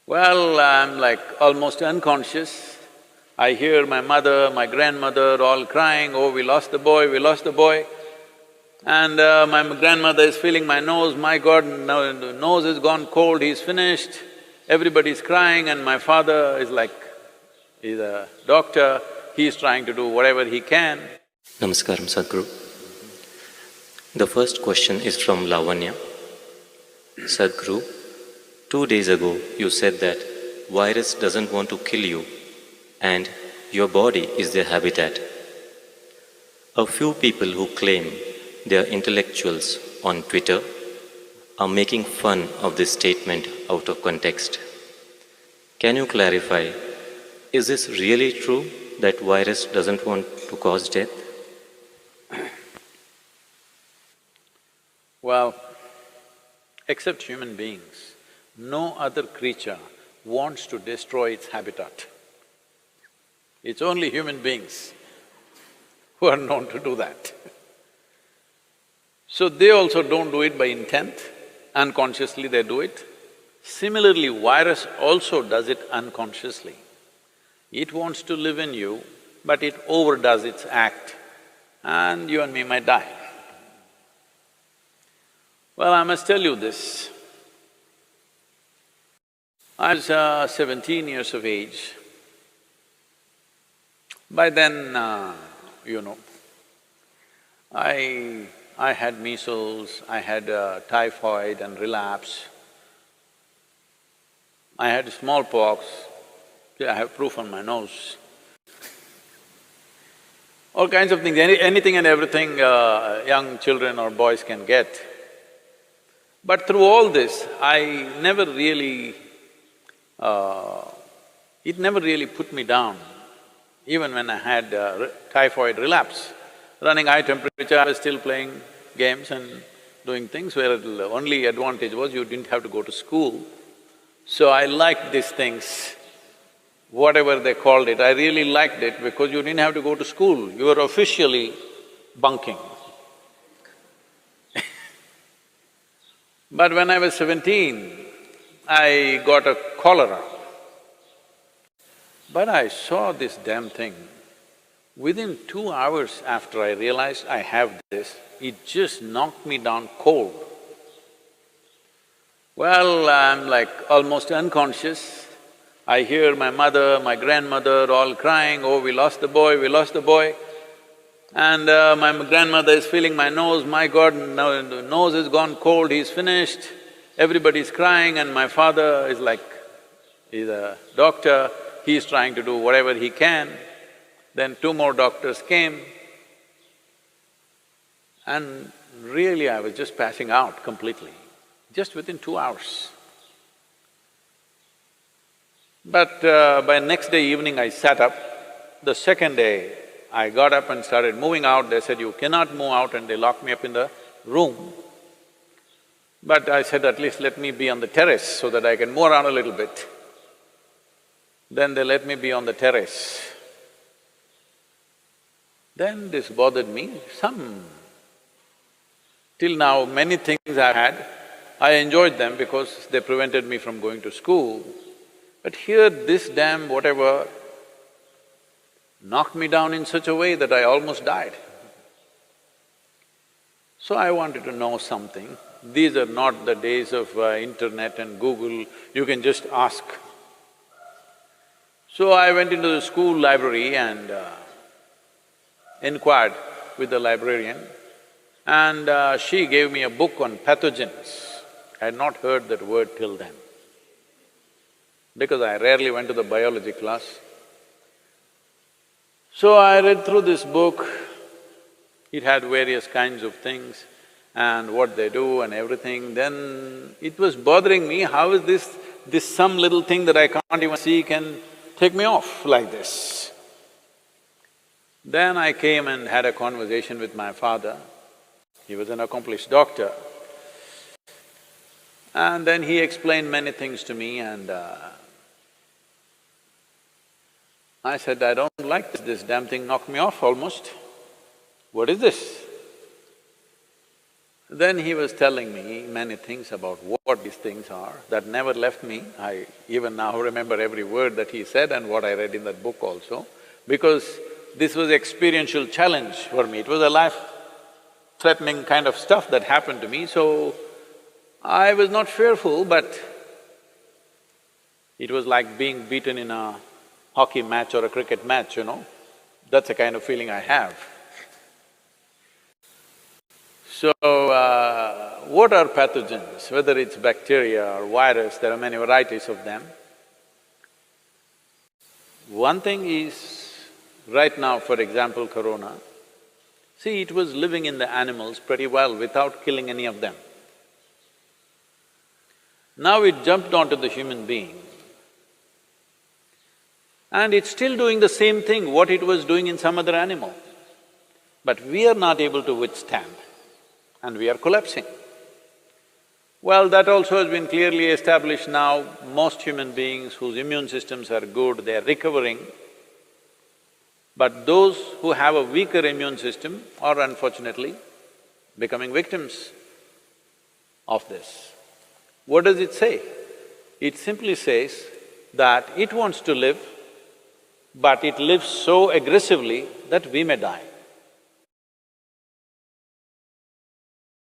Well, I'm like almost unconscious. I hear my mother, my grandmother all crying, oh, we lost the boy, we lost the boy. And my grandmother is feeling my nose, my God, no, the nose has gone cold, he's finished. Everybody's crying and my father is like, he's a doctor, he's trying to do whatever he can. Namaskaram, Sadhguru. The first question is from Lavanya. Sadhguru, 2 days ago you said that virus doesn't want to kill you and your body is their habitat. A few people who claim they are intellectuals on Twitter are making fun of this statement out of context. Can you clarify, is this really true that virus doesn't want to cause death? Well, except human beings, no other creature wants to destroy its habitat. It's only human beings who are known to do that. So they also don't do it by intent, unconsciously they do it. Similarly, virus also does it unconsciously. It wants to live in you, but it overdoes its act and you and me might die. Well, I must tell you this. I was 17 years of age. By then, I had measles, I had typhoid and relapse. I had smallpox, I have proof on my nose. All kinds of things, anything and everything young children or boys can get. But through all this, I never really… it never really put me down. Even when I had typhoid relapse, running high temperature, I was still playing games and doing things where the only advantage was you didn't have to go to school. So I liked these things, whatever they called it, I really liked it because you didn't have to go to school, you were officially bunking. But when I was 17, I got a cholera. But I saw this damn thing. Within 2 hours after I realized I have this, it just knocked me down cold. Well, I'm like almost unconscious. I hear my mother, my grandmother all crying, oh, we lost the boy, we lost the boy. And my grandmother is feeling my nose, my God, no, the nose has gone cold, he's finished. Everybody's crying and my father is like, he's a doctor, he's trying to do whatever he can. Then 2 more doctors came and really I was just passing out completely, just within 2 hours. But by next day evening I sat up. The second day I got up and started moving out. They said, you cannot move out, and they locked me up in the room. But I said, at least let me be on the terrace so that I can move around a little bit. Then they let me be on the terrace. Then this bothered me, till now many things I had, I enjoyed them because they prevented me from going to school. But here this damn whatever knocked me down in such a way that I almost died. So I wanted to know something. These are not the days of internet and Google, you can just ask. So I went into the school library and inquired with the librarian, and she gave me a book on pathogens. I had not heard that word till then, because I rarely went to the biology class. So I read through this book, it had various kinds of things and what they do and everything. Then it was bothering me, how is this some little thing that I can't even see can take me off like this? Then I came and had a conversation with my father. He was an accomplished doctor. And then he explained many things to me and I said, I don't like this damn thing knocked me off almost. What is this? Then he was telling me many things about what these things are, that never left me. I even now remember every word that he said and what I read in that book also, because this was experiential challenge for me. It was a life-threatening kind of stuff that happened to me, so I was not fearful, but it was like being beaten in a hockey match or a cricket match, you know. That's the kind of feeling I have. So, what are pathogens? Whether it's bacteria or virus, there are many varieties of them. One thing is, right now, for example, corona, see, it was living in the animals pretty well without killing any of them. Now it jumped onto the human being, and it's still doing the same thing what it was doing in some other animal. But we are not able to withstand, and we are collapsing. Well, that also has been clearly established now. Most human beings whose immune systems are good, they are recovering. But those who have a weaker immune system are unfortunately becoming victims of this. What does it say? It simply says that it wants to live, but it lives so aggressively that we may die.